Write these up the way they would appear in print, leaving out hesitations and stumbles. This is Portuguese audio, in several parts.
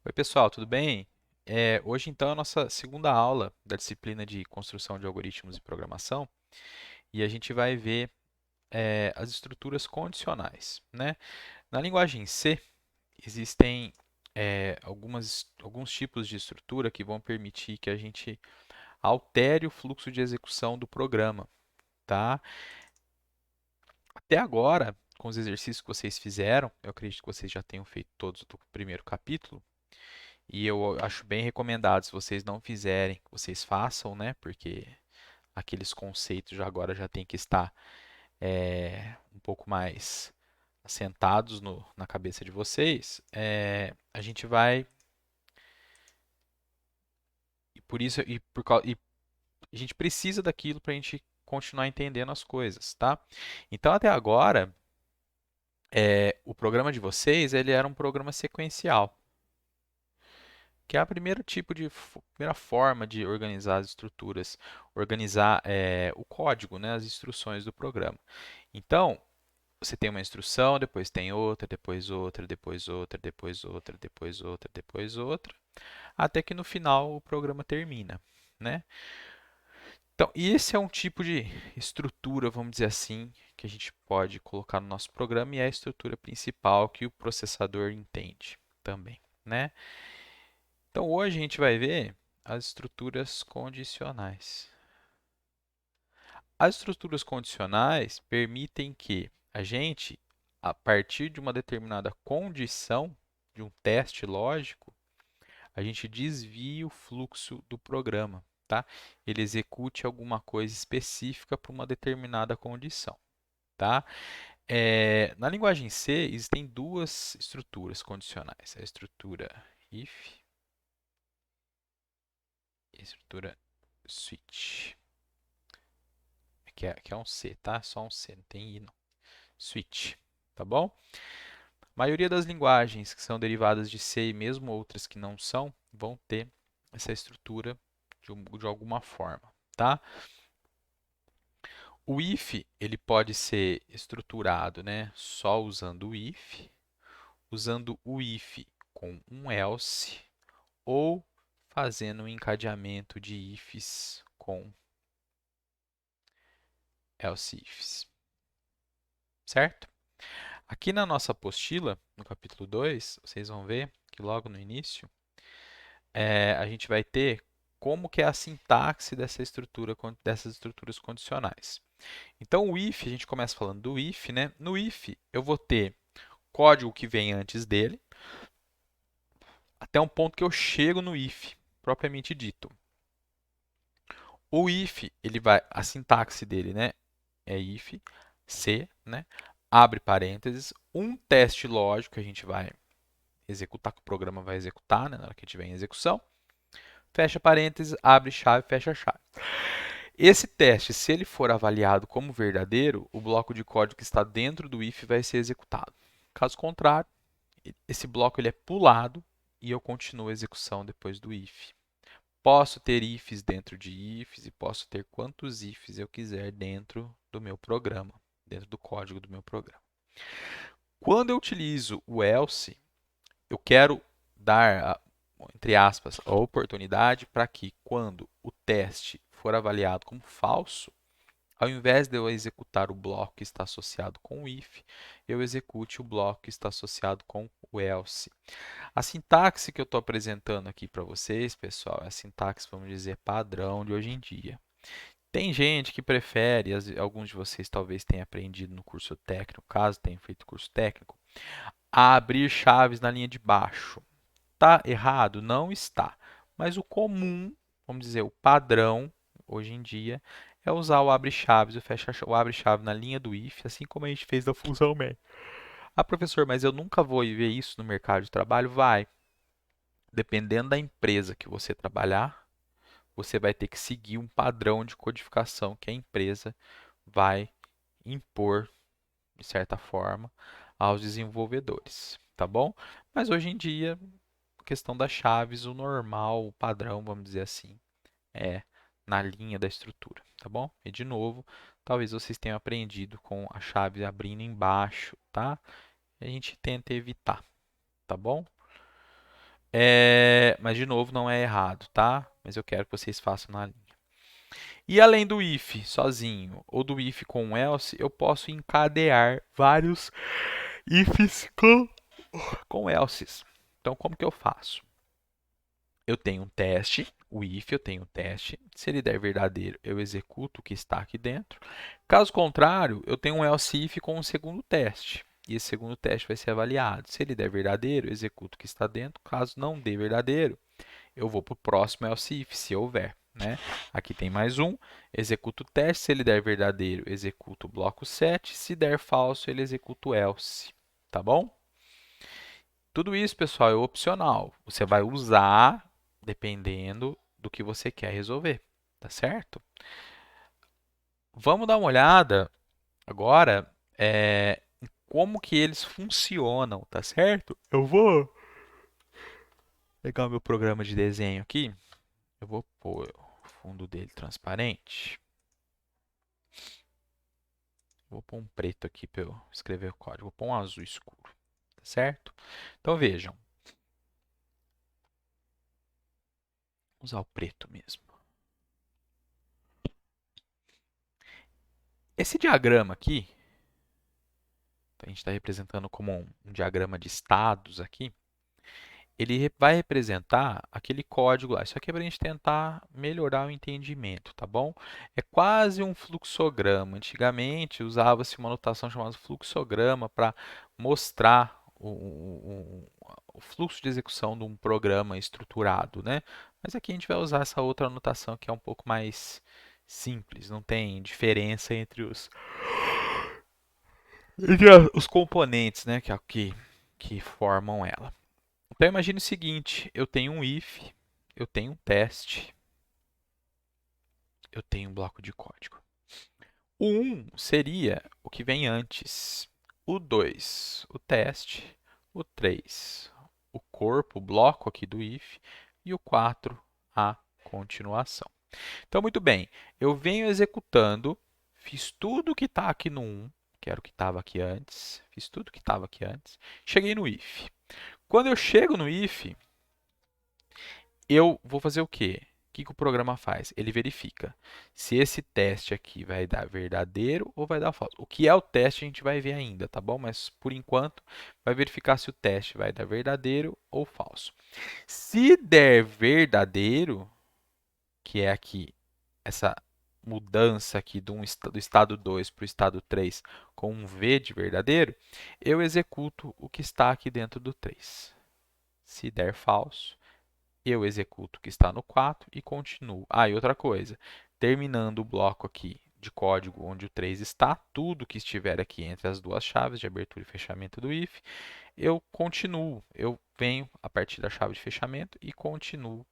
Oi, pessoal, tudo bem? Hoje, então, é a nossa segunda aula da disciplina de construção de algoritmos e programação e a gente vai ver as estruturas condicionais, né? Na linguagem C, existem alguns tipos de estrutura que vão permitir que a gente altere o fluxo de execução do programa, tá? Até agora, com os exercícios que vocês fizeram, eu acredito que vocês já tenham feito todos do primeiro capítulo. E eu acho bem recomendado, se vocês não fizerem, que vocês façam, né? Porque aqueles conceitos já agora já tem que estar um pouco mais assentados na cabeça de vocês. A gente vai e por isso e a gente precisa daquilo para a gente continuar entendendo as coisas, tá? Então até agora o programa de vocês ele era um programa sequencial, que é a primeira forma de organizar as estruturas, organizar o código, né, as instruções do programa. Então, você tem uma instrução, depois tem outra, depois outra, depois outra, depois outra, depois outra, depois outra, até que no final o programa termina, né? Então, e esse é um tipo de estrutura, vamos dizer assim, que a gente pode colocar no nosso programa e é a estrutura principal que o processador entende também, né? Então, hoje a gente vai ver as estruturas condicionais. As estruturas condicionais permitem que a gente, a partir de uma determinada condição, de um teste lógico, a gente desvie o fluxo do programa, tá? Ele execute alguma coisa específica para uma determinada condição, tá? Na linguagem C, existem duas estruturas condicionais. A estrutura if e a estrutura switch. Que é um C, tá? Só um C, não tem I não. Switch, tá bom? A maioria das linguagens que são derivadas de C e mesmo outras que não são, vão ter essa estrutura de alguma forma, tá? O if, ele pode ser estruturado, né, só usando o if, usando o if com um else ou fazendo um encadeamento de ifs com else ifs, certo? Aqui na nossa apostila, no capítulo 2, vocês vão ver que logo no início, a gente vai ter como que é a sintaxe dessas estruturas condicionais. Então, o if, a gente começa falando do if, né? No if, eu vou ter código que vem antes dele, até um ponto que eu chego no if, propriamente dito. O if, a sintaxe dele, né? É if, C, né? Abre parênteses, um teste lógico que a gente vai executar, que o programa vai executar, né, na hora que estiver em execução. Fecha parênteses, abre chave, fecha chave. Esse teste, se ele for avaliado como verdadeiro, o bloco de código que está dentro do if vai ser executado. Caso contrário, esse bloco ele é pulado e eu continuo a execução depois do if. Posso ter ifs dentro de ifs e posso ter quantos ifs eu quiser dentro do meu programa, dentro do código do meu programa. Quando eu utilizo o else, eu quero dar, entre aspas, a oportunidade para que, quando o teste for avaliado como falso, ao invés de eu executar o bloco que está associado com o if, eu execute o bloco que está associado com o else. A sintaxe que eu estou apresentando aqui para vocês, pessoal, é a sintaxe, vamos dizer, padrão de hoje em dia. Tem gente que prefere, alguns de vocês talvez tenham aprendido no curso técnico, caso tenham feito curso técnico, a abrir chaves na linha de baixo. Está errado? Não está. Mas o comum, vamos dizer, o padrão, hoje em dia, é usar o abre-chaves e o abre-chave na linha do if, assim como a gente fez na função main. Ah, professor, mas eu nunca vou ver isso no mercado de trabalho? Vai. Dependendo da empresa que você trabalhar, você vai ter que seguir um padrão de codificação que a empresa vai impor, de certa forma, aos desenvolvedores, tá bom? Mas hoje em dia, a questão das chaves, o normal, o padrão, vamos dizer assim, é na linha da estrutura, tá bom? E de novo, talvez vocês tenham aprendido com a chave abrindo embaixo, tá? A gente tenta evitar, tá bom? Mas, de novo, não é errado, tá? Mas eu quero que vocês façam na linha. E além do if sozinho ou do if com um else, eu posso encadear vários ifs com elses. Então, como que eu faço? Eu tenho um teste, o if eu tenho um teste. Se ele der verdadeiro, eu executo o que está aqui dentro. Caso contrário, eu tenho um else if com um segundo teste. E esse segundo teste vai ser avaliado. Se ele der verdadeiro, eu executo o que está dentro. Caso não dê verdadeiro, eu vou para o próximo else if, se houver. Né? Aqui tem mais um, executo o teste, se ele der verdadeiro, executo o bloco 7, se der falso, ele executa o else, tá bom? Tudo isso, pessoal, é opcional, você vai usar dependendo do que você quer resolver, tá certo? Vamos dar uma olhada agora em como que eles funcionam, tá certo? Eu vou pegar o meu programa de desenho aqui, eu vou pôr o fundo dele transparente. Vou pôr um preto aqui para eu escrever o código. Vou pôr um azul escuro, tá certo? Então vejam, vou usar o preto mesmo. Esse diagrama aqui, a gente está representando como um diagrama de estados aqui. Ele vai representar aquele código lá. Isso aqui é para a gente tentar melhorar o entendimento, tá bom? É quase um fluxograma. Antigamente usava-se uma notação chamada fluxograma para mostrar o fluxo de execução de um programa estruturado, né? Mas aqui a gente vai usar essa outra notação que é um pouco mais simples, não tem diferença entre os componentes, né, que formam ela. Então imagine o seguinte, eu tenho um if, eu tenho um teste, eu tenho um bloco de código. O 1 seria o que vem antes, o 2, o teste, o 3, o corpo, o bloco aqui do if, e o 4, a continuação. Então, muito bem, eu venho executando, fiz tudo que está aqui no 1, que era o que estava aqui antes, fiz tudo que estava aqui antes, cheguei no if. Quando eu chego no if, eu vou fazer o quê? O que o programa faz? Ele verifica se esse teste aqui vai dar verdadeiro ou vai dar falso. O que é o teste a gente vai ver ainda, tá bom? Mas por enquanto vai verificar se o teste vai dar verdadeiro ou falso. Se der verdadeiro, que é aqui essa mudança aqui do estado 2 para o estado 3 com um V de verdadeiro, eu executo o que está aqui dentro do 3. Se der falso, eu executo o que está no 4 e continuo. Ah, e outra coisa, terminando o bloco aqui de código onde o 3 está, tudo que estiver aqui entre as duas chaves de abertura e fechamento do if, eu continuo, eu venho a partir da chave de fechamento e continuo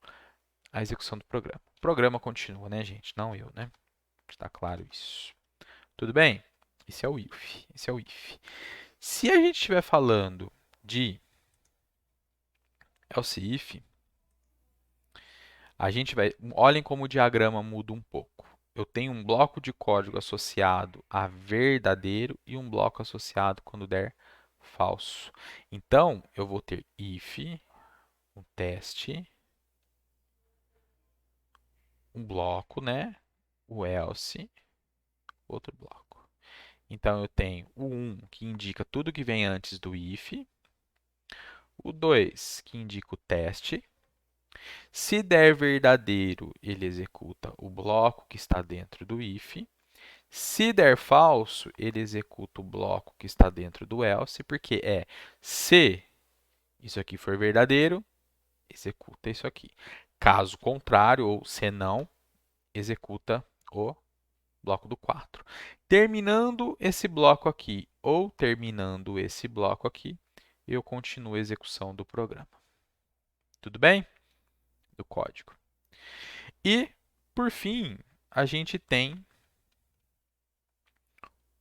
a execução do programa. O programa continua, né, gente? Não eu, né? Está claro isso. Tudo bem? Esse é o if. Esse é o if. Se a gente estiver falando de else if, a gente vai. Olhem como o diagrama muda um pouco. Eu tenho um bloco de código associado a verdadeiro e um bloco associado quando der falso. Então, eu vou ter if, um teste, um bloco, né? O else, outro bloco. Então, eu tenho o 1, que indica tudo que vem antes do if, o 2, que indica o teste. Se der verdadeiro, ele executa o bloco que está dentro do if. Se der falso, ele executa o bloco que está dentro do else, porque se isso aqui for verdadeiro, executa isso aqui. Caso contrário, ou se não, executa o bloco do 4. Terminando esse bloco aqui, ou terminando esse bloco aqui, eu continuo a execução do programa. Tudo bem? Do código. E, por fim, a gente tem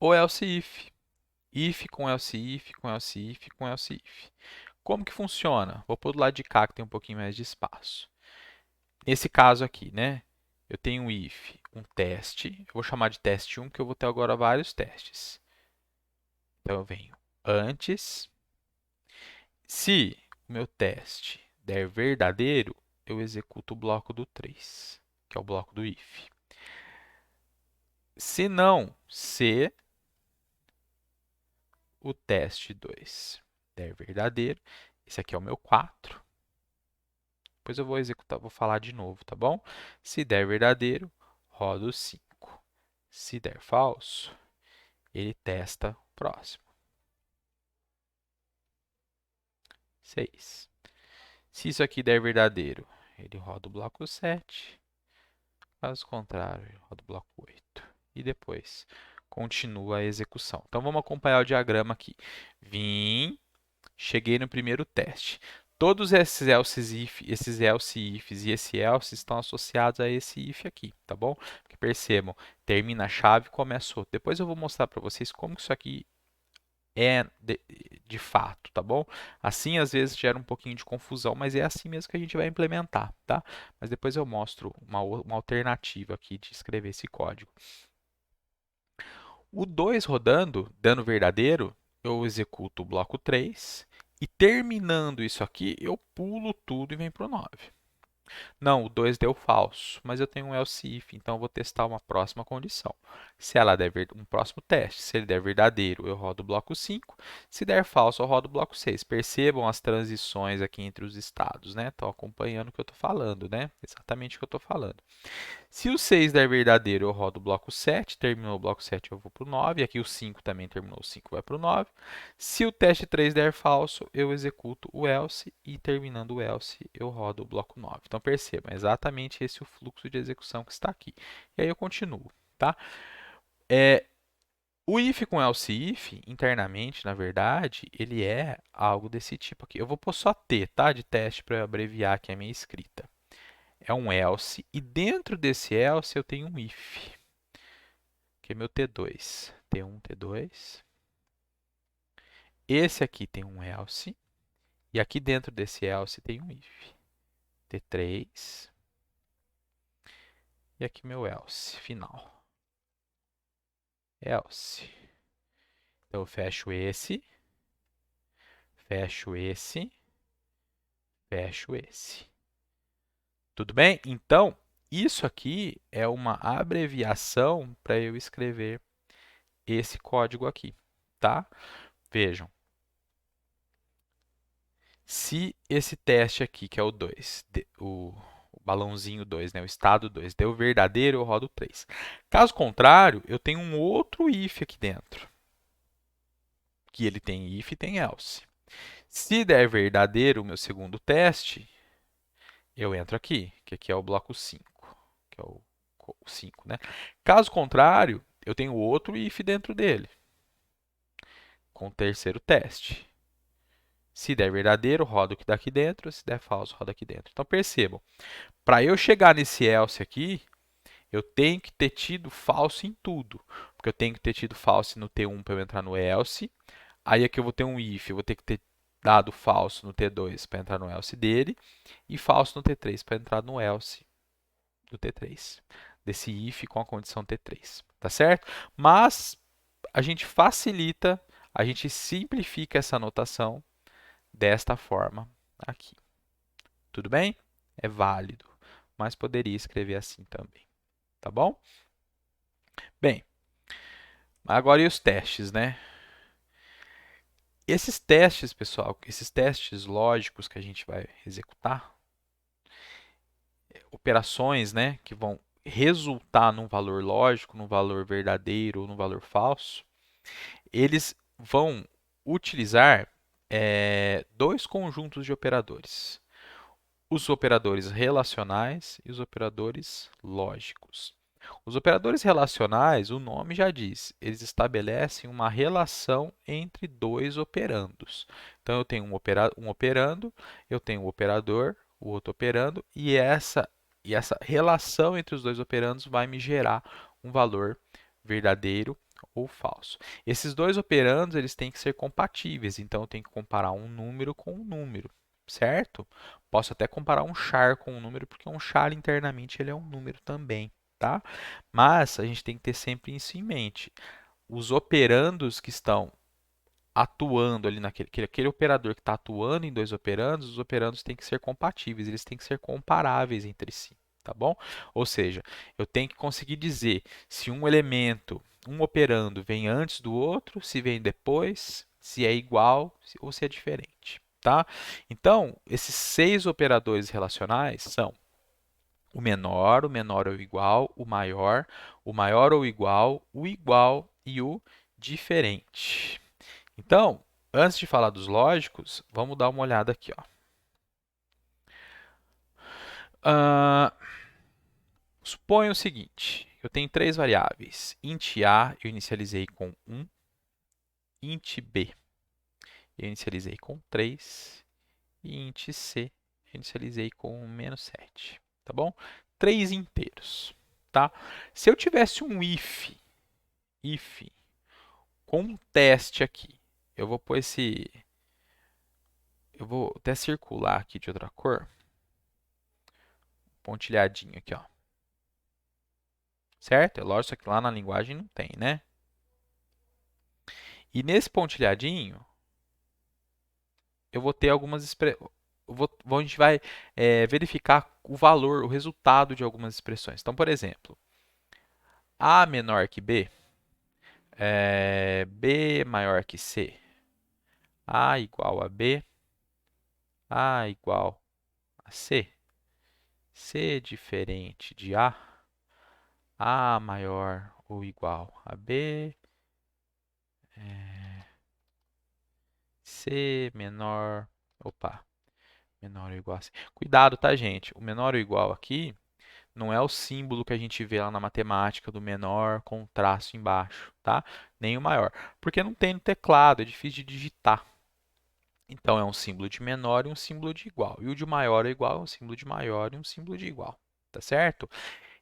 o else if. If com else if, com else if, com else if. Como que funciona? Vou pôr do lado de cá que tem um pouquinho mais de espaço. Nesse caso aqui, né? Eu tenho um if, um teste. Eu vou chamar de teste 1, que eu vou ter agora vários testes. Então, eu venho antes. Se o meu teste der verdadeiro, eu executo o bloco do 3, que é o bloco do if. Se não, se o teste 2 der verdadeiro, esse aqui é o meu 4. Depois eu vou executar, vou falar de novo, tá bom? Se der verdadeiro, roda o 5. Se der falso, ele testa o próximo. 6. Se isso aqui der verdadeiro, ele roda o bloco 7. Caso contrário, ele roda o bloco 8. E depois continua a execução. Então vamos acompanhar o diagrama aqui. Vim, cheguei no primeiro teste. Todos esses else ifs e esse else estão associados a esse if aqui, tá bom? Porque percebam, termina a chave, começou. Depois eu vou mostrar para vocês como que isso aqui é de fato, tá bom? Assim, às vezes, gera um pouquinho de confusão, mas é assim mesmo que a gente vai implementar, tá? Mas depois eu mostro uma alternativa aqui de escrever esse código. O 2 rodando, dando verdadeiro, eu executo o bloco 3 e terminando isso aqui, eu pulo tudo e venho para o 9. Não, o 2 deu falso, mas eu tenho um else if, então eu vou testar uma próxima condição. Se ela der um próximo teste, se ele der verdadeiro, eu rodo o bloco 5. Se der falso, eu rodo o bloco 6. Percebam as transições aqui entre os estados, né? Estão acompanhando o que eu estou falando, né? Exatamente o que eu estou falando. Se o 6 der verdadeiro, eu rodo o bloco 7. Terminou o bloco 7, eu vou para o 9. Aqui o 5 também terminou, o 5 vai para o 9. Se o teste 3 der falso, eu executo o else e terminando o else, eu rodo o bloco 9. Então percebam, é exatamente esse o fluxo de execução que está aqui. E aí eu continuo, tá? O if com else if, internamente, na verdade, ele é algo desse tipo aqui. Eu vou pôr só T, tá? De teste para abreviar aqui a minha escrita. É um else, e dentro desse else eu tenho um if, que é meu T2. T1, T2. Esse aqui tem um else, e aqui dentro desse else tem um if. T3. E aqui meu else final. Else. Então eu fecho esse, fecho esse, fecho esse. Tudo bem? Então, isso aqui é uma abreviação para eu escrever esse código aqui, tá? Vejam. Se esse teste aqui, que é o 2, o balãozinho 2, né, o estado 2, deu verdadeiro, eu rodo 3. Caso contrário, eu tenho um outro if aqui dentro, que ele tem if e tem else. Se der verdadeiro o meu segundo teste, eu entro aqui, que aqui é o bloco 5, que é o 5, né? Caso contrário, eu tenho outro if dentro dele, com o terceiro teste. Se der verdadeiro, roda o que dá aqui dentro. Se der falso, roda aqui dentro. Então, percebam, para eu chegar nesse else aqui, eu tenho que ter tido falso em tudo. Porque eu tenho que ter tido falso no T1 para eu entrar no else. Aí aqui eu vou ter um if, eu vou ter que ter dado falso no T2 para entrar no else dele. E falso no T3 para entrar no else do T3. Desse if com a condição T3. Tá certo? Mas a gente facilita, a gente simplifica essa notação desta forma aqui. Tudo bem? É válido, mas poderia escrever assim também. Tá bom? Bem, agora e os testes, né? Esses testes, pessoal, esses testes lógicos que a gente vai executar, operações, né, que vão resultar num valor lógico, num valor verdadeiro ou num valor falso, eles vão utilizar dois conjuntos de operadores. Os operadores relacionais e os operadores lógicos. Os operadores relacionais, o nome já diz, eles estabelecem uma relação entre dois operandos. Então, eu tenho um operando, eu tenho um operador, o outro operando, e essa relação entre os dois operandos vai me gerar um valor verdadeiro ou falso. Esses dois operandos eles têm que ser compatíveis, então eu tenho que comparar um número com um número, certo? Posso até comparar um char com um número, porque um char internamente ele é um número também, tá? Mas a gente tem que ter sempre isso em mente. Os operandos que estão atuando ali aquele operador que está atuando em dois operandos, os operandos têm que ser compatíveis, eles têm que ser comparáveis entre si, tá bom? Ou seja, eu tenho que conseguir dizer se um elemento, um operando vem antes do outro, se vem depois, se é igual ou se é diferente, tá? Então, esses 6 operadores relacionais são o menor ou igual, o maior ou igual e o diferente. Então, antes de falar dos lógicos, vamos dar uma olhada aqui, ó. Ah, suponha o seguinte, eu tenho 3 variáveis. Int A eu inicializei com 1, int B eu inicializei com 3 e int C eu inicializei com menos 7, tá bom? 3 inteiros, tá? Se eu tivesse um if com um teste aqui, eu vou pôr eu vou até circular aqui de outra cor, pontilhadinho aqui, ó. Certo? É lógico que lá na linguagem não tem, né? E nesse pontilhadinho, eu vou ter algumas expressões. A gente vai verificar o valor, o resultado de algumas expressões. Então, por exemplo, A menor que B, B maior que C, A igual a B, A igual a C, C diferente de A maior ou igual a B, C menor, opa, menor ou igual a C. Cuidado, tá, gente? O menor ou igual aqui não é o símbolo que a gente vê lá na matemática do menor com traço embaixo, tá? Nem o maior, porque não tem no teclado, é difícil de digitar. Então, é um símbolo de menor e um símbolo de igual. E o de maior ou igual é um símbolo de maior e um símbolo de igual, tá certo?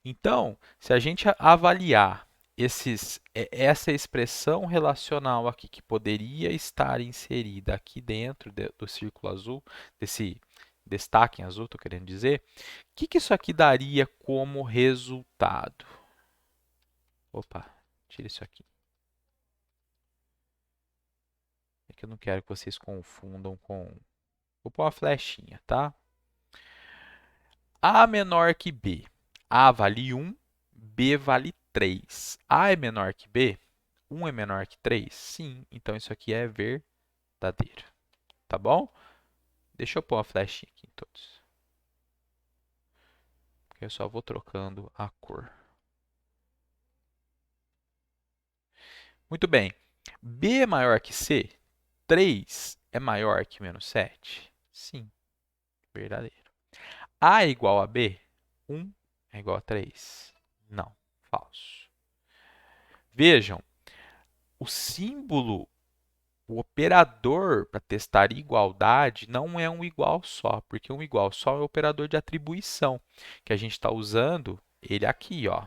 Então, se a gente avaliar essa expressão relacional aqui que poderia estar inserida aqui dentro do círculo azul, desse destaque em azul, estou querendo dizer, o que isso aqui daria como resultado? Opa, tira isso aqui. É que eu não quero que vocês confundam com... Vou pôr uma flechinha, tá? A menor que B. A vale 1, B vale 3. A é menor que B? 1 é menor que 3? Sim, então isso aqui é verdadeiro. Tá bom? Deixa eu pôr uma flechinha aqui em todos. Porque eu só vou trocando a cor. Muito bem. B é maior que C? 3 é maior que menos 7? Sim, verdadeiro. A é igual a B? 1 é igual a 3? Não, falso. Vejam, o símbolo, o operador para testar igualdade não é um igual só, porque um igual só é o operador de atribuição, que a gente está usando ele aqui, ó.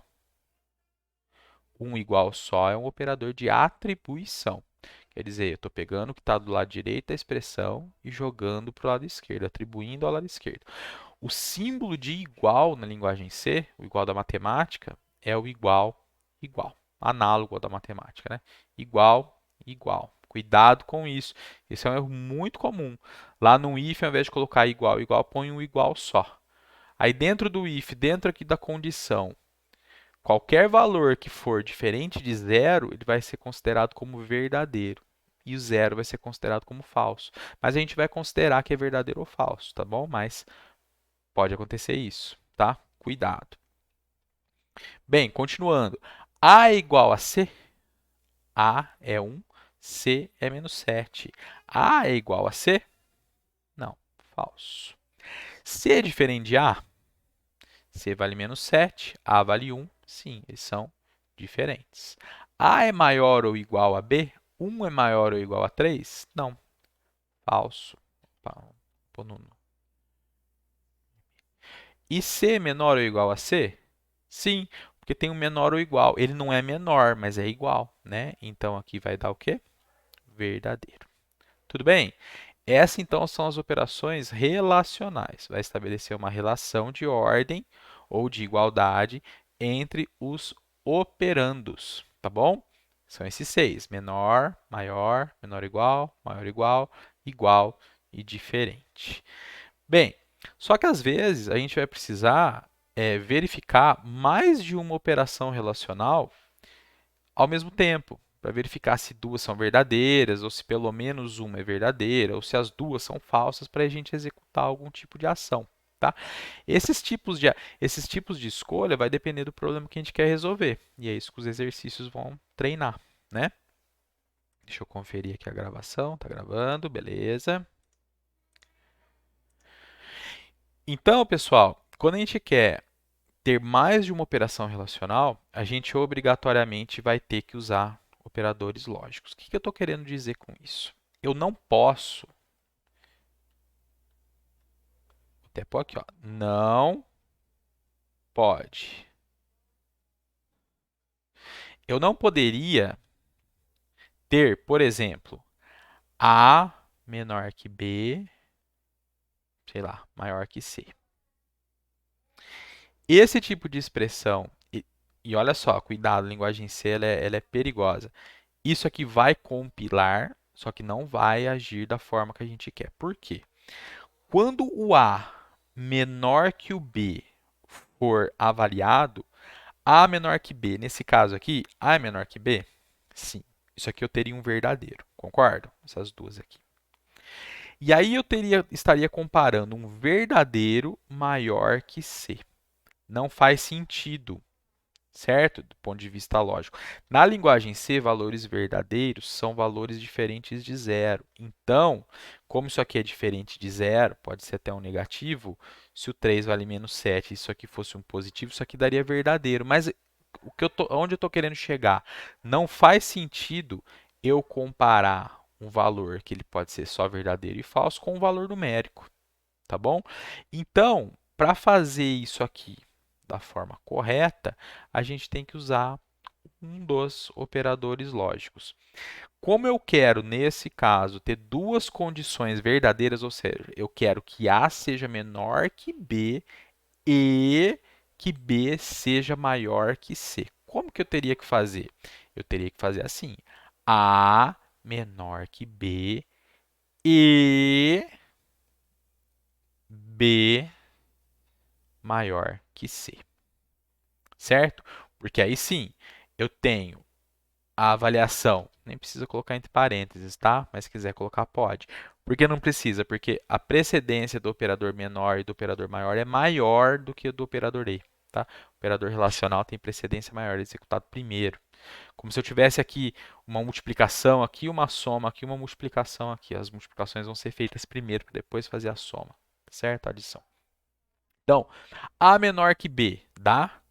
Um igual só é um operador de atribuição. Quer dizer, eu estou pegando o que está do lado direito da expressão e jogando para o lado esquerdo, atribuindo ao lado esquerdo. O símbolo de igual na linguagem C, o igual da matemática, é o igual, igual. Análogo ao da matemática, né? Igual, igual. Cuidado com isso. Esse é um erro muito comum. Lá no if, ao invés de colocar igual, igual, põe um igual só. Aí dentro do if, dentro aqui da condição, qualquer valor que for diferente de zero, ele vai ser considerado como verdadeiro. E o zero vai ser considerado como falso. Mas a gente vai considerar que é verdadeiro ou falso, tá bom? Mas pode acontecer isso, tá? Cuidado. Bem, continuando. A é igual a C? A é 1, C é menos 7. A é igual a C? Não, falso. C é diferente de A? C vale menos 7, A vale 1. Sim, eles são diferentes. A é maior ou igual a B? 1 é maior ou igual a 3? Não, falso. Opa, pô, E C é menor ou igual a C? Sim, porque tem um menor ou igual. Ele não é menor, mas é igual, né? Então aqui vai dar o quê? Verdadeiro. Tudo bem? Essas então são as operações relacionais. Vai estabelecer uma relação de ordem ou de igualdade entre os operandos, tá bom? São esses seis: menor, maior, menor igual, igual e diferente. Bem, só que às vezes a gente vai precisar verificar mais de uma operação relacional ao mesmo tempo, para verificar se duas são verdadeiras, ou se pelo menos uma é verdadeira, ou se as duas são falsas, para a gente executar algum tipo de ação. Tá? Esses tipos de escolha vai depender do problema que a gente quer resolver. E é isso que os exercícios vão treinar, né? Deixa eu conferir aqui a gravação. Está gravando, beleza. Então, pessoal, quando a gente quer ter mais de uma operação relacional, a gente obrigatoriamente vai ter que usar operadores lógicos. O que eu estou querendo dizer com isso? Eu não posso, até pôr aqui, ó, não pode. Eu não poderia ter, por exemplo, A menor que B, sei lá, maior que C. Esse tipo de expressão, e olha só, cuidado, a linguagem C ela é perigosa. Isso aqui vai compilar, só que não vai agir da forma que a gente quer. Por quê? Quando o A menor que o B for avaliado, A menor que B, nesse caso aqui, A é menor que B? Sim. Isso aqui eu teria um verdadeiro, concordo? Essas duas aqui. E aí eu estaria comparando um verdadeiro maior que C. Não faz sentido, certo? Do ponto de vista lógico. Na linguagem C, valores verdadeiros são valores diferentes de zero. Então, como isso aqui é diferente de zero, pode ser até um negativo, se o 3 vale menos 7 e isso aqui fosse um positivo, isso aqui daria verdadeiro. Mas onde eu estou querendo chegar? Não faz sentido eu comparar um valor que ele pode ser só verdadeiro e falso com um valor numérico, tá bom? Então, para fazer isso aqui da forma correta, a gente tem que usar um dos operadores lógicos. Como eu quero, nesse caso, ter duas condições verdadeiras, ou seja, eu quero que A seja menor que B e que B seja maior que C. Como que eu teria que fazer? Eu teria que fazer assim: A menor que B e B maior que C. Certo? Porque aí sim, eu tenho a avaliação. Nem precisa colocar entre parênteses, tá? Mas se quiser colocar, pode. Por que não precisa? Porque a precedência do operador menor e do operador maior é maior do que a do operador e. Tá? O operador relacional tem precedência maior, é executado primeiro. Como se eu tivesse aqui uma multiplicação, aqui uma soma, aqui uma multiplicação, aqui. As multiplicações vão ser feitas primeiro, para depois fazer a soma. Certo? A adição. Então, A menor que B dá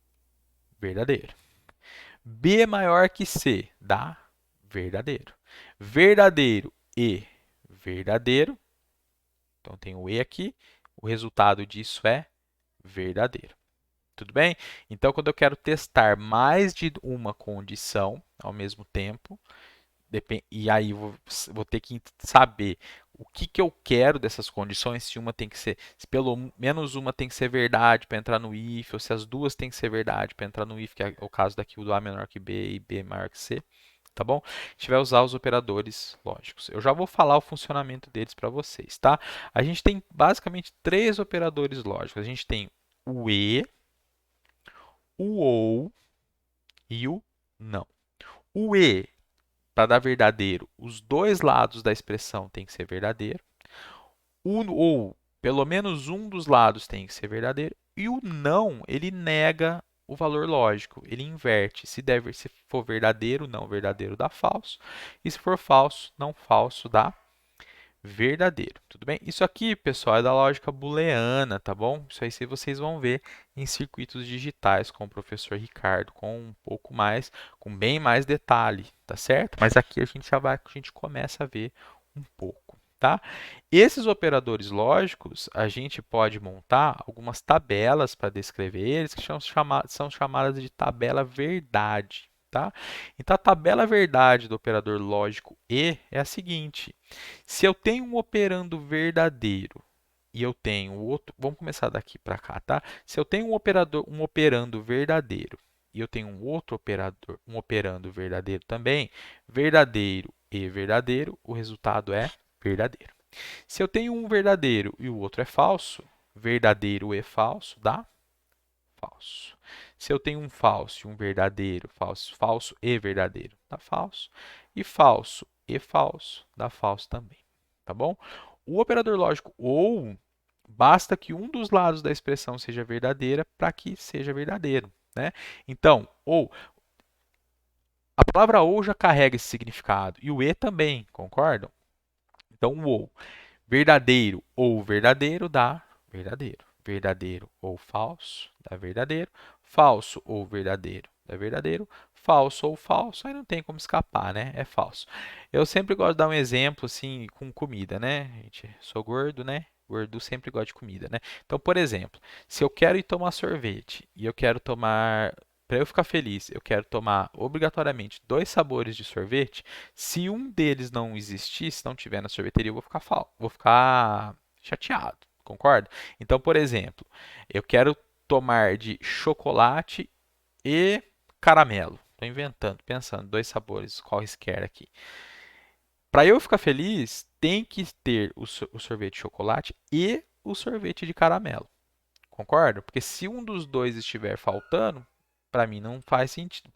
verdadeiro. B maior que C dá verdadeiro. Verdadeiro e verdadeiro. Então tem o E aqui. O resultado disso é verdadeiro. Tudo bem? Então, quando eu quero testar mais de uma condição ao mesmo tempo, e aí vou ter que saber o que eu quero dessas condições, se uma tem que ser, se pelo menos uma tem que ser verdade para entrar no if, ou se as duas têm que ser verdade para entrar no if, que é o caso daqui do A menor que B e B maior que C, tá bom? A gente vai usar os operadores lógicos. Eu já vou falar o funcionamento deles para vocês, tá? A gente tem basicamente três operadores lógicos. A gente tem o e, o ou e o não. O e, para dar verdadeiro, os dois lados da expressão tem que ser verdadeiro. Ou pelo menos um dos lados tem que ser verdadeiro. E o não, ele nega o valor lógico, ele inverte. Se for verdadeiro, não verdadeiro dá falso. E se for falso, não falso dá verdadeiro. Tudo bem? Isso aqui, pessoal, é da lógica booleana, tá bom? Isso aí vocês vão ver em circuitos digitais com o professor Ricardo, com bem mais detalhe, tá certo? Mas aqui a gente começa a ver um pouco, tá? Esses operadores lógicos, a gente pode montar algumas tabelas para descrever eles, que são chamadas de tabela verdade, tá? Então, a tabela verdade do operador lógico e é a seguinte: se eu tenho um operando verdadeiro e eu tenho outro, vamos começar daqui para cá, tá? Se eu tenho um operando verdadeiro e eu tenho um outro operador, um operando verdadeiro também, verdadeiro e verdadeiro, o resultado é verdadeiro. Se eu tenho um verdadeiro e o outro é falso, verdadeiro e falso dá falso. Se eu tenho um falso e um verdadeiro, falso, falso e verdadeiro, dá falso. E falso e falso, dá falso também. Tá bom? O operador lógico ou, basta que um dos lados da expressão seja verdadeira para que seja verdadeiro. Né? Então, ou, a palavra ou já carrega esse significado, e o e também, concordam? Então, o ou. Verdadeiro ou verdadeiro dá verdadeiro. Verdadeiro ou falso dá verdadeiro. Falso ou verdadeiro dá verdadeiro. Falso ou falso, aí não tem como escapar, né? É falso. Eu sempre gosto de dar um exemplo assim com comida, né? Gente, sou gordo, né? Gordo sempre gosta de comida, né? Então, por exemplo, se eu quero ir tomar sorvete e eu quero tomar, para eu ficar feliz, eu quero tomar obrigatoriamente 2 sabores de sorvete. Se um deles não existir, se não tiver na sorveteria, eu vou ficar chateado, concorda? Então, por exemplo, eu quero tomar de chocolate e caramelo. Estou inventando, pensando, 2 sabores, quaisquer aqui. Para eu ficar feliz, tem que ter o sorvete de chocolate e o sorvete de caramelo. Concorda? Porque se um dos dois estiver faltando, para mim não faz sentido.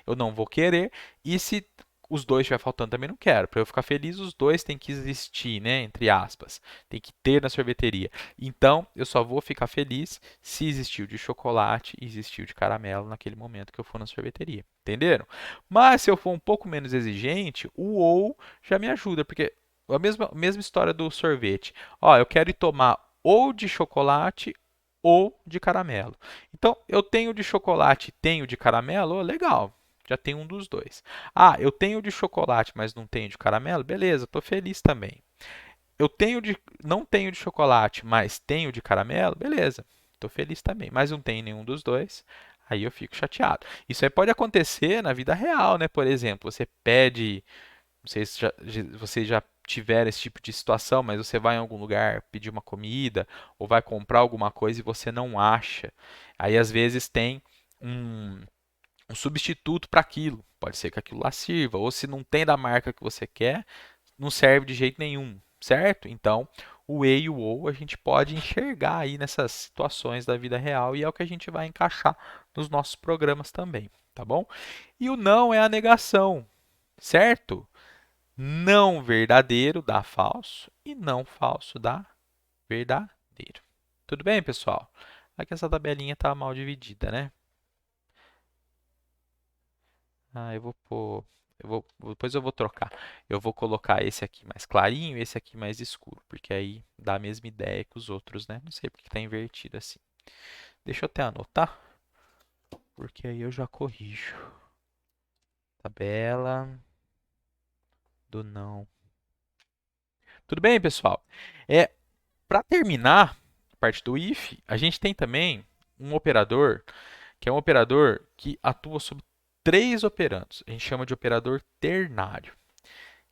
Eu não vou querer. E se os dois estiver faltando, também não quero. Para eu ficar feliz, os dois têm que existir, né? Entre aspas. Tem que ter na sorveteria. Então, eu só vou ficar feliz se existiu de chocolate e existiu de caramelo naquele momento que eu for na sorveteria. Entenderam? Mas se eu for um pouco menos exigente, o ou já me ajuda, porque a mesma história do sorvete. Ó, eu quero ir tomar ou de chocolate ou de caramelo. Então, eu tenho de chocolate e tenho de caramelo, legal, já tenho um dos dois. Ah, eu tenho de chocolate, mas não tenho de caramelo, beleza, estou feliz também. Não tenho de chocolate, mas tenho de caramelo, beleza, estou feliz também. Mas não tenho nenhum dos dois, aí eu fico chateado. Isso aí pode acontecer na vida real, né? Por exemplo, você pede, não sei se vocês já tiveram esse tipo de situação, mas você vai em algum lugar pedir uma comida ou vai comprar alguma coisa e você não acha. Aí às vezes tem um, um substituto para aquilo. Pode ser que aquilo lá sirva, ou se não tem da marca que você quer, não serve de jeito nenhum, certo? Então, o e e o ou a gente pode enxergar aí nessas situações da vida real e é o que a gente vai encaixar nos nossos programas também, tá bom? E o não é a negação, certo? Não verdadeiro dá falso e não falso dá verdadeiro. Tudo bem, pessoal? Aqui essa tabelinha está mal dividida, né? Ah, eu vou pôr, depois eu vou trocar. Eu vou colocar esse aqui mais clarinho e esse aqui mais escuro, porque aí dá a mesma ideia que os outros, né? Não sei porque está invertido assim. Deixa eu até anotar, porque aí eu já corrijo. Tabela do não. Tudo bem, pessoal? Para terminar a parte do if, a gente tem também um operador, que é um operador que atua sobre 3 operandos. A gente chama de operador ternário.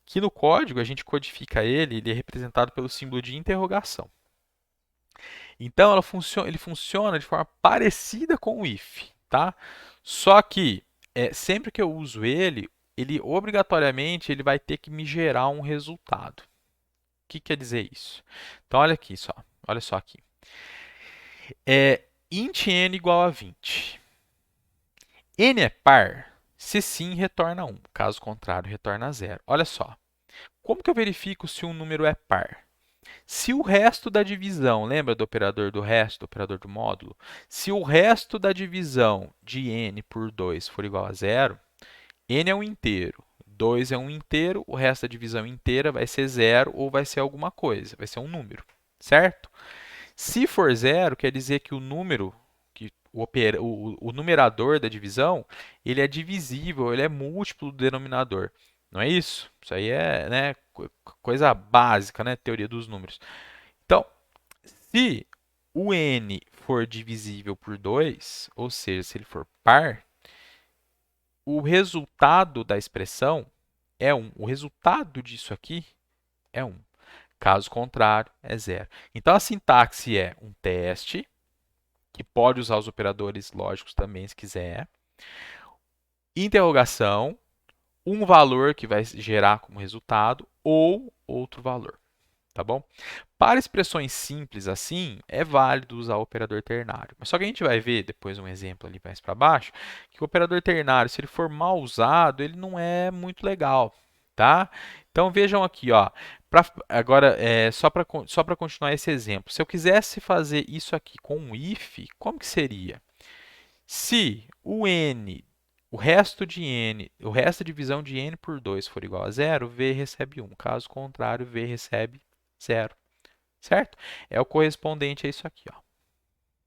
Que no código a gente codifica ele é representado pelo símbolo de interrogação. Então ele funciona de forma parecida com o if, tá? Só que sempre que eu uso ele obrigatoriamente ele vai ter que me gerar um resultado. O que quer dizer isso? Então olha aqui só, olha só aqui. Int n igual a 20. N é par? Se sim, retorna 1. Caso contrário, retorna 0. Olha só. Como que eu verifico se um número é par? Se o resto da divisão, lembra do operador do resto, do operador do módulo? Se o resto da divisão de n por 2 for igual a 0, n é um inteiro, 2 é um inteiro, o resto da divisão inteira vai ser 0 ou vai ser alguma coisa, vai ser um número, certo? Se for 0, quer dizer que o número, que o numerador da divisão, ele é divisível, ele é múltiplo do denominador. Não é isso? Isso aí é, né, coisa básica, né, teoria dos números. Então, se o n for divisível por 2, ou seja, se ele for par, o resultado da expressão é 1. O resultado disso aqui é 1. Caso contrário, é 0. Então, a sintaxe é um teste, que pode usar os operadores lógicos também, se quiser. Interrogação, um valor que vai gerar como resultado ou outro valor, tá bom? Para expressões simples assim, é válido usar o operador ternário. Mas só que a gente vai ver depois um exemplo ali mais para baixo, que o operador ternário, se ele for mal usado, ele não é muito legal, tá? Então vejam aqui, ó. Agora, só para continuar esse exemplo, se eu quisesse fazer isso aqui com um if, como que seria? Se o n, o resto de n, o resto da divisão de n por 2 for igual a zero, v recebe 1. Caso contrário, v recebe zero. Certo? É o correspondente a isso aqui, ó.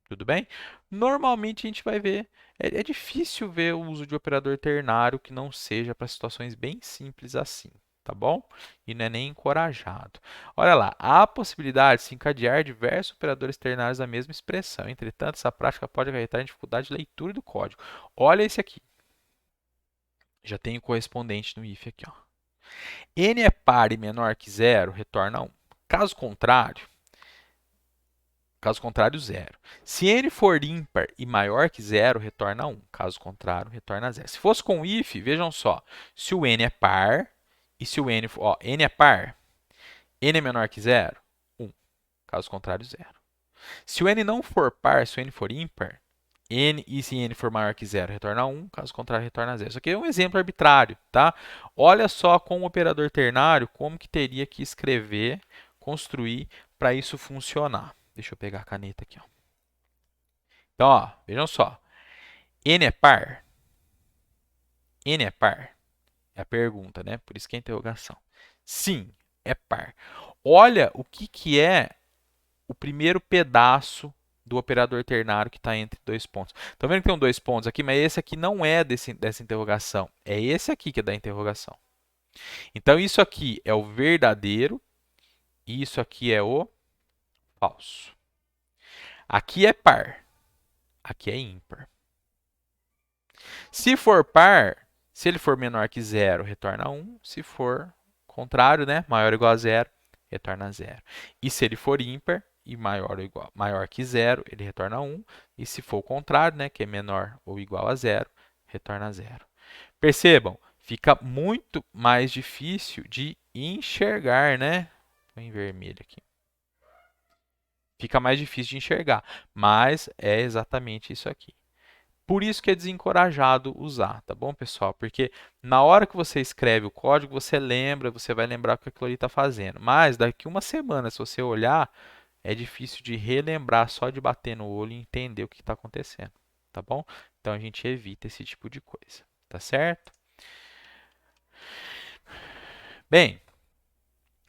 Tudo bem? Normalmente a gente vai ver, é difícil ver o uso de operador ternário que não seja para situações bem simples assim, tá bom? E não é nem encorajado. Olha lá, há a possibilidade de se encadear diversos operadores ternários da mesma expressão. Entretanto, essa prática pode acarretar em dificuldade de leitura do código. Olha esse aqui. Já tem o correspondente no if aqui, ó. N é par e menor que zero, retorna 1. Caso contrário, zero. Se n for ímpar e maior que zero, retorna 1. Caso contrário, retorna zero. Se fosse com if, vejam só. Se o n é par e se o n for... Ó, n é par, n é menor que zero, 1. Caso contrário, zero. Se o n não for par, se o n for ímpar, n e se n for maior que zero, retorna 1. Caso contrário, retorna zero. Isso aqui é um exemplo arbitrário, tá? Olha só com o operador ternário como que teria que escrever, construir para isso funcionar. Deixa eu pegar a caneta aqui, ó. Então, ó, vejam só. N é par? N é par? É a pergunta, né? Por isso que é a interrogação. Sim, é par. Olha o que é o primeiro pedaço do operador ternário que está entre dois pontos. Estão vendo que tem dois pontos aqui, mas esse aqui não é dessa interrogação. É esse aqui que é da interrogação. Então, isso aqui é o verdadeiro e isso aqui é o falso. Aqui é par, aqui é ímpar. Se for par, se ele for menor que zero, retorna 1. Se for contrário, né, maior ou igual a zero, retorna zero. E se ele for ímpar e maior que zero, ele retorna 1. E se for o contrário, né, que é menor ou igual a zero, retorna zero. Percebam, fica muito mais difícil de enxergar, né? Vou em vermelho aqui. Fica mais difícil de enxergar, mas é exatamente isso aqui. Por isso que é desencorajado usar, tá bom, pessoal? Porque na hora que você escreve o código, você lembra, você vai lembrar o que aquilo ali está fazendo. Mas daqui uma semana, se você olhar, é difícil de relembrar só de bater no olho e entender o que está acontecendo, tá bom? Então a gente evita esse tipo de coisa, tá certo? Bem,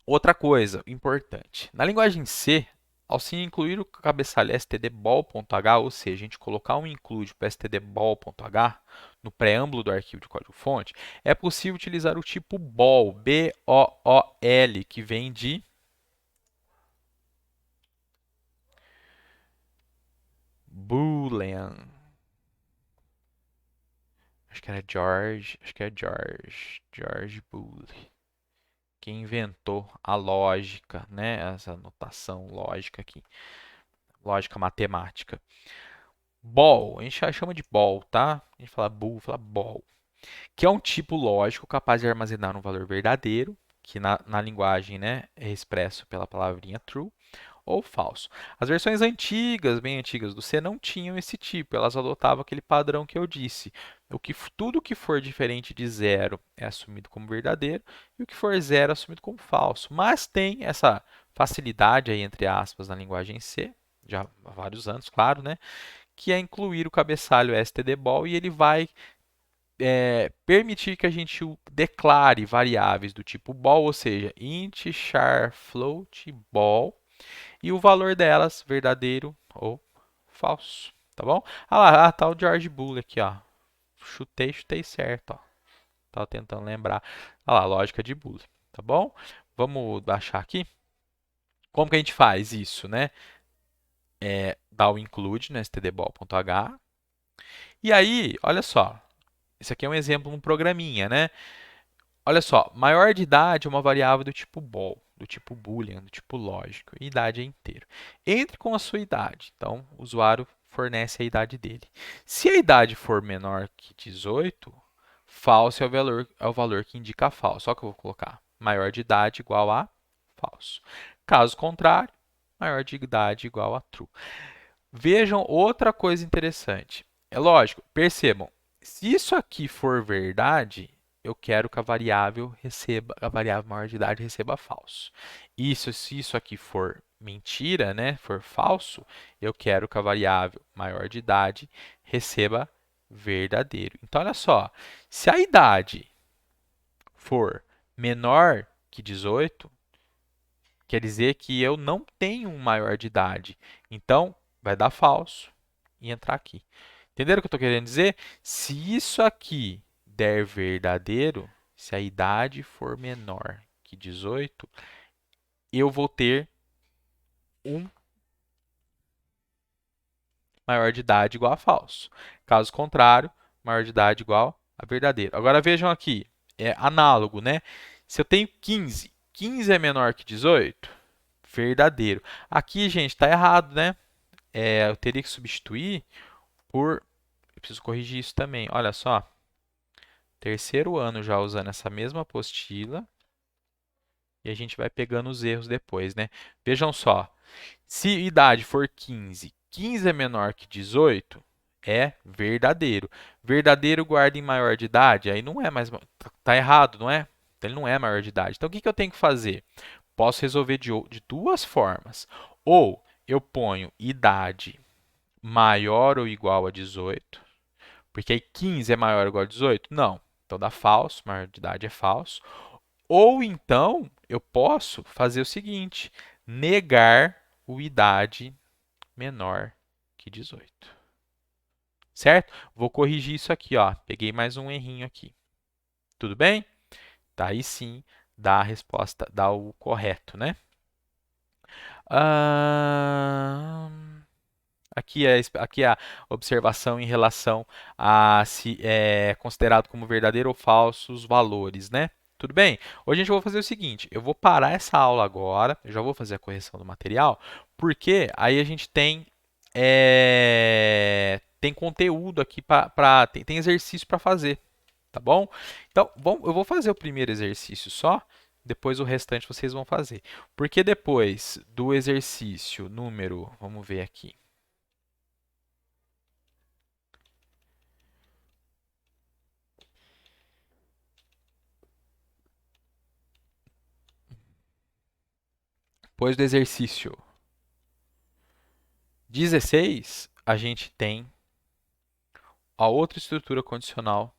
outra coisa importante. Na linguagem C, ao se incluir o cabeçalho stdball.h, ou seja, a gente colocar um include para stdball.h no preâmbulo do arquivo de código-fonte, é possível utilizar o tipo bool, B-O-O-L, que vem de Boolean. Acho que era George, acho que é George Boole, que inventou a lógica, né? Essa notação lógica aqui, lógica matemática. Ball, a gente chama de ball, tá? A gente fala bool, fala ball, que é um tipo lógico capaz de armazenar um valor verdadeiro, que na linguagem, né, é expresso pela palavrinha true, ou falso. As versões antigas, bem antigas do C, não tinham esse tipo, elas adotavam aquele padrão que eu disse. Tudo que for diferente de zero é assumido como verdadeiro, e o que for zero é assumido como falso. Mas tem essa facilidade aí, entre aspas, na linguagem C, já há vários anos, claro, né? Que é incluir o cabeçalho stdball e ele vai permitir que a gente declare variáveis do tipo ball, ou seja, int, char, float, ball, e o valor delas, verdadeiro ou falso, tá bom? Ah lá, tá o George Boole aqui, ó. Chutei certo, ó. Tava tentando lembrar. Ah lá, lógica de Boole, tá bom? Vamos baixar aqui. Como que a gente faz isso, né? Dá o include no stdball.h. E aí, olha só. Isso aqui é um exemplo, um programinha, né? Olha só, maior de idade é uma variável do tipo bol, do tipo boolean, do tipo lógico, e idade é inteiro. Entre com a sua idade. Então, o usuário fornece a idade dele. Se a idade for menor que 18, falso é o valor que indica falso. Olha o que eu vou colocar. Maior de idade igual a falso. Caso contrário, maior de idade igual a true. Vejam outra coisa interessante. É lógico, percebam, se isso aqui for verdade, eu quero que a variável maior de idade receba falso. Se isso aqui for mentira, né, for falso, eu quero que a variável maior de idade receba verdadeiro. Então, olha só, se a idade for menor que 18, quer dizer que eu não tenho um maior de idade. Então, vai dar falso e entrar aqui. Entenderam o que eu estou querendo dizer? Se isso aqui der verdadeiro, se a idade for menor que 18, eu vou ter um maior de idade igual a falso. Caso contrário, maior de idade igual a verdadeiro. Agora vejam aqui, é análogo, né? Se eu tenho 15, 15 é menor que 18? Verdadeiro. Aqui, gente, está errado, né? Eu teria que substituir por... Eu preciso corrigir isso também. Olha só. Terceiro ano já usando essa mesma apostila. E a gente vai pegando os erros depois, né? Vejam só. Se idade for 15, 15 é menor que 18, é verdadeiro. Verdadeiro guarda em maior de idade, aí não é mais... Tá errado, não é? Então, ele não é maior de idade. Então, o que que eu tenho que fazer? Posso resolver de duas formas. Ou eu ponho idade maior ou igual a 18, porque aí 15 é maior ou igual a 18? Não. Então dá falso, maior de idade é falso. Ou então eu posso fazer o seguinte, negar o idade menor que 18. Certo? Vou corrigir isso aqui, ó. Peguei mais um errinho aqui. Tudo bem? Tá, aí sim dá a resposta, dá o correto, né? Aqui é a observação em relação a se é considerado como verdadeiro ou falso os valores, né? Tudo bem? Hoje a gente vai fazer o seguinte, eu vou parar essa aula agora, eu já vou fazer a correção do material, porque aí a gente tem conteúdo aqui tem exercício para fazer, tá bom? Então, eu vou fazer o primeiro exercício só, depois o restante vocês vão fazer. Porque depois do exercício número, vamos ver aqui. Depois do exercício 16, a gente tem a outra estrutura condicional,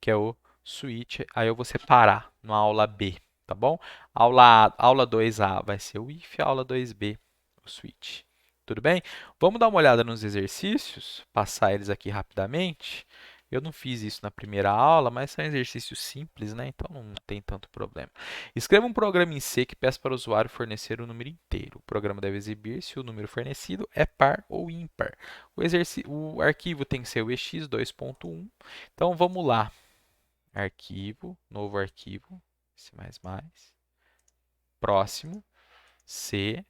que é o switch. Aí eu vou separar na aula B, tá bom? Aula 2A vai ser o if, aula 2B, o switch. Tudo bem? Vamos dar uma olhada nos exercícios, passar eles aqui rapidamente. Eu não fiz isso na primeira aula, mas são exercícios simples, né? Então não tem tanto problema. Escreva um programa em C que peça para o usuário fornecer o número inteiro. O programa deve exibir se o número fornecido é par ou ímpar. O arquivo tem que ser o ex 2.1. Então vamos lá. Arquivo, novo arquivo, C++, próximo, C,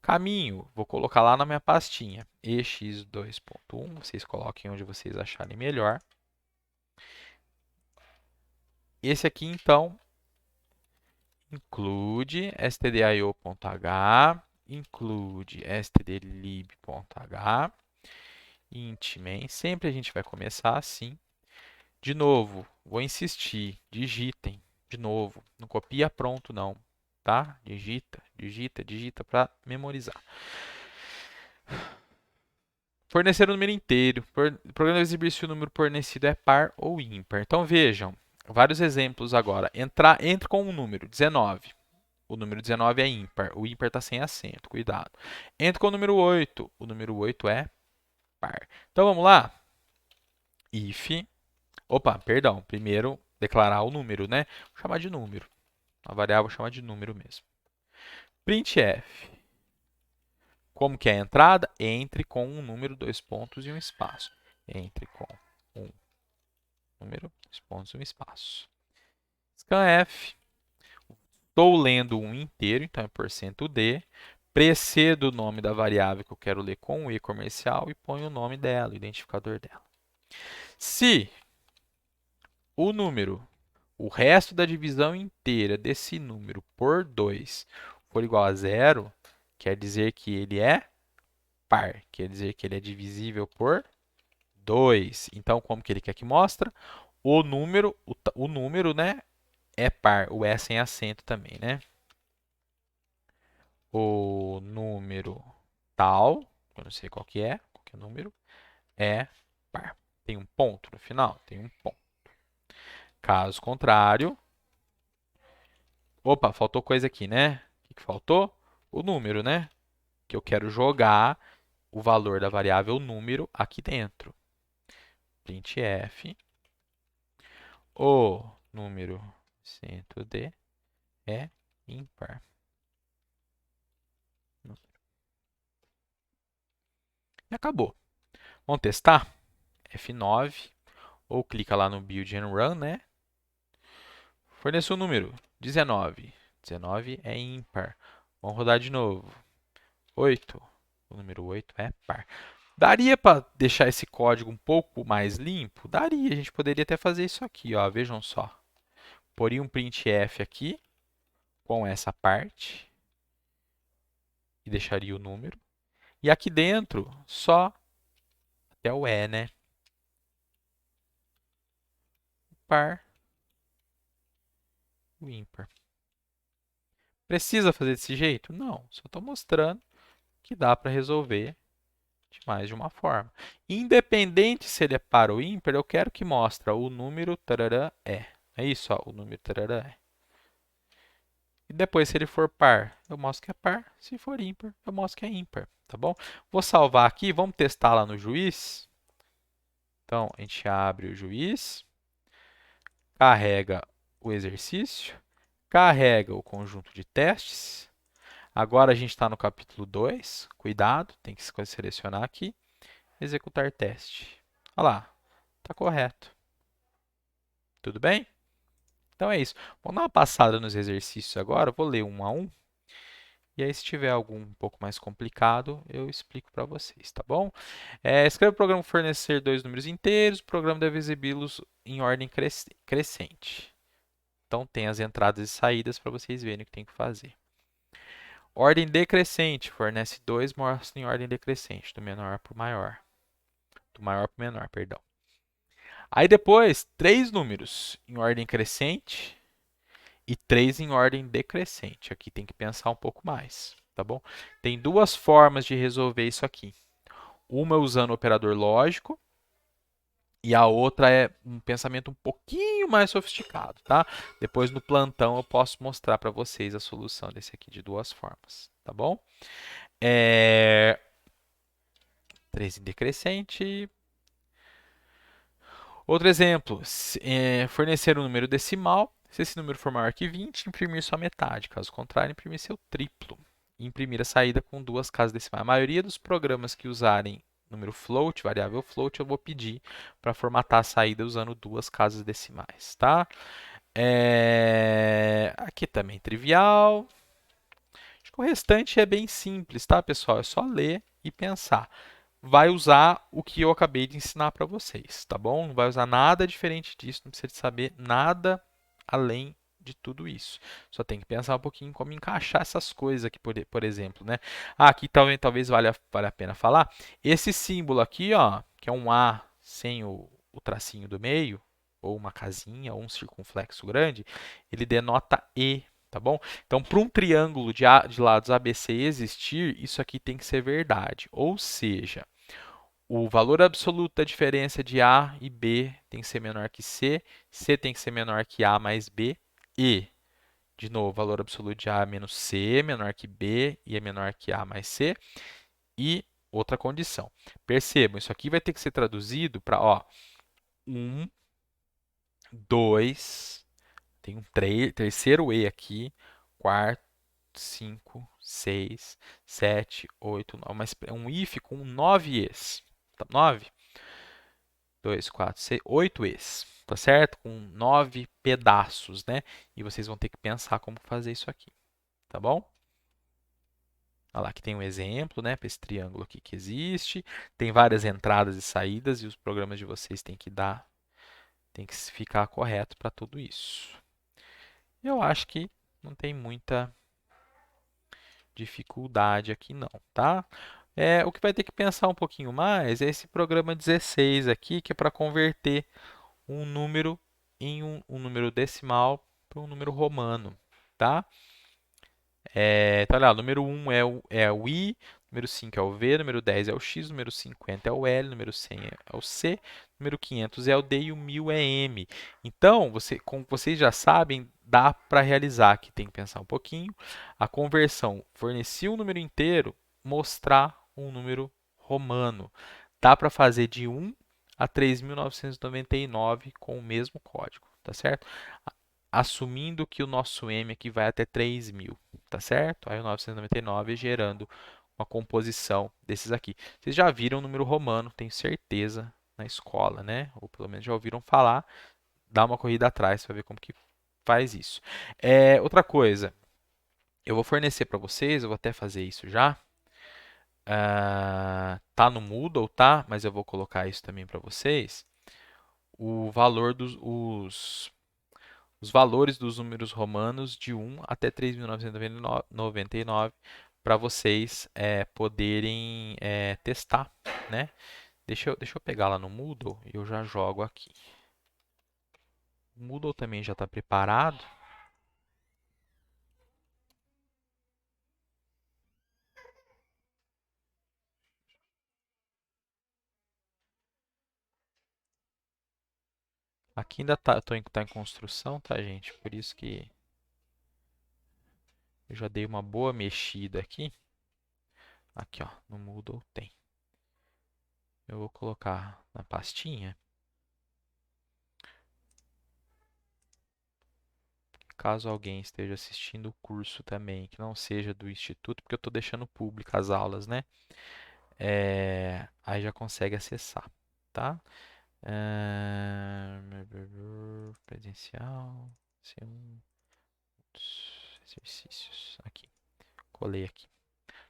caminho, vou colocar lá na minha pastinha, ex2.1, vocês coloquem onde vocês acharem melhor. Esse aqui, então, include stdio.h, include stdlib.h, int main, sempre a gente vai começar assim. De novo, vou insistir, digitem, de novo, não copia pronto não, tá? Digita, digita, digita para memorizar. Fornecer o número inteiro. O programa deve exibir se o número fornecido é par ou ímpar. Então vejam, vários exemplos agora. Entre com um número, 19. O número 19 é ímpar. O ímpar está sem acento, cuidado. Entre com o número 8. O número 8 é par. Então vamos lá. If. Opa, perdão. Primeiro declarar o número, né? Vou chamar de número. A variável vou chamar de número mesmo. Printf. Como que é a entrada? Entre com um número, dois pontos e um espaço. Entre com um número, dois pontos e um espaço. Scanf. Estou lendo um inteiro, então é %d. precedo o nome da variável que eu quero ler com o e comercial e ponho o nome dela, o identificador dela. Se o número, o resto da divisão inteira desse número por 2 for igual a zero, quer dizer que ele é par, quer dizer que ele é divisível por 2. Então, como que ele quer que mostre? O número, o número, né, é par, o é sem acento também, né? O número tal, eu não sei qual que é o número, é par. Tem um ponto no final? Tem um ponto. Caso contrário, opa, faltou coisa aqui, né? O que faltou? O número, né? Que eu quero jogar o valor da variável número aqui dentro. Printf, o número centro de é ímpar. E acabou. Vamos testar? F9, ou clica lá no Build and Run, né? Forneça o número 19. 19 é ímpar. Vamos rodar de novo. 8. O número 8 é par. Daria para deixar esse código um pouco mais limpo? Daria. A gente poderia até fazer isso aqui, ó. Vejam só. Poria um printf aqui com essa parte e deixaria o número. E aqui dentro, só até o E, né? Par, o ímpar. Precisa fazer desse jeito? Não. Só estou mostrando que dá para resolver de mais de uma forma. Independente se ele é par ou ímpar, eu quero que mostre o número tarará é. É isso, ó, o número tarará é. E depois, se ele for par, eu mostro que é par. Se for ímpar, eu mostro que é ímpar, tá bom? Vou salvar aqui, vamos testar lá no juiz. Então, a gente abre o juiz, carrega o exercício, carrega o conjunto de testes. Agora a gente está no capítulo 2. Cuidado, tem que selecionar aqui. Executar teste. Olha lá, está correto. Tudo bem? Então é isso. Vamos dar uma passada nos exercícios agora. Vou ler um a um. E aí, se tiver algum um pouco mais complicado, eu explico para vocês, tá bom? Escreva o programa fornecer dois números inteiros. O programa deve exibi-los em ordem crescente. Então, tem as entradas e saídas para vocês verem o que tem que fazer. Ordem decrescente. Fornece dois, mostra em ordem decrescente, do menor para o maior. Do maior para o menor, perdão. Aí depois, três números em ordem crescente e três em ordem decrescente. Aqui tem que pensar um pouco mais, tá bom? Tem duas formas de resolver isso aqui. Uma é usando o operador lógico e a outra é um pensamento um pouquinho mais sofisticado, tá? Depois no plantão eu posso mostrar para vocês a solução desse aqui de duas formas, tá bom? 3 em decrescente. Outro exemplo, fornecer um número decimal. Se esse número for maior que 20, imprimir sua metade. Caso contrário, imprimir seu triplo. E imprimir a saída com duas casas decimais. A maioria dos programas que usarem número float, variável float, eu vou pedir para formatar a saída usando duas casas decimais, tá? Aqui também trivial. Acho que o restante é bem simples, tá, pessoal? É só ler e pensar. Vai usar o que eu acabei de ensinar para vocês, tá bom? Não vai usar nada diferente disso, não precisa de saber nada além de tudo isso. Só tem que pensar um pouquinho em como encaixar essas coisas aqui, por exemplo, né? Aqui talvez valha a pena falar. Esse símbolo aqui, ó, que é um A sem o tracinho do meio, ou uma casinha, ou um circunflexo grande, ele denota E, tá bom? Então, para um triângulo de lados ABC existir, isso aqui tem que ser verdade. Ou seja, o valor absoluto da diferença de A e B tem que ser menor que C, C tem que ser menor que A mais B, e, de novo, o valor absoluto de A menos C menor que B e é menor que A mais C, e outra condição. Percebam, isso aqui vai ter que ser traduzido para 1, 2, tem um terceiro E aqui, quarto, 5, 6, 7, 8, 9, um if com 9 E's. 9? 2, 4, 6, 8 E's, tá certo? Com 9 pedaços, né? E vocês vão ter que pensar como fazer isso aqui, tá bom? Olha lá, que tem um exemplo, né, para esse triângulo aqui que existe. Tem várias entradas e saídas e os programas de vocês tem que ficar correto para tudo isso. Eu acho que não tem muita dificuldade aqui não, tá? O que vai ter que pensar um pouquinho mais é esse programa 16 aqui, que é para converter um número em um número decimal para um número romano, tá? Tá lá, número 1 é o I, número 5 é o V, número 10 é o X, número 50 é o L, número 100 é o C, número 500 é o D e o 1000 é M. Então, como vocês já sabem, dá para realizar, aqui tem que pensar um pouquinho, a conversão, fornecer um número inteiro, mostrar um número romano. Dá para fazer de 1 a 3.999 com o mesmo código, tá certo? Assumindo que o nosso M aqui vai até 3.000, tá certo? Aí o 999 gerando uma composição desses aqui. Vocês já viram o número romano, tenho certeza, na escola, né? Ou pelo menos já ouviram falar. Dá uma corrida atrás para ver como que faz isso. Outra coisa, eu vou fornecer para vocês, eu vou até fazer isso já. Tá no Moodle, tá? Mas eu vou colocar isso também para vocês. O valor os valores dos números romanos de 1 até 3.999 para vocês poderem testar, né? Deixa eu pegar lá no Moodle e eu já jogo aqui. O Moodle também já está preparado. Aqui ainda tá em construção, tá, gente? Por isso que eu já dei uma boa mexida aqui. Aqui, ó, no Moodle tem. Eu vou colocar na pastinha. Caso alguém esteja assistindo o curso também, que não seja do Instituto, porque eu estou deixando público as aulas, né? Aí já consegue acessar, tá? Presencial, C1, exercícios, aqui, colei aqui.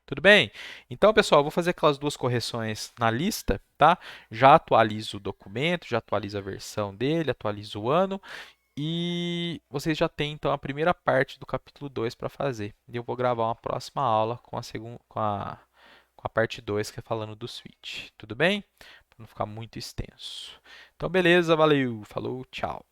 Tudo bem? Então, pessoal, eu vou fazer aquelas duas correções na lista, tá? Já atualizo o documento, já atualizo a versão dele, atualizo o ano e vocês já têm então a primeira parte do capítulo 2 para fazer. E eu vou gravar uma próxima aula com a segunda, com a parte 2, que é falando do switch. Tudo bem? Para não ficar muito extenso. Então, beleza, valeu, falou, tchau.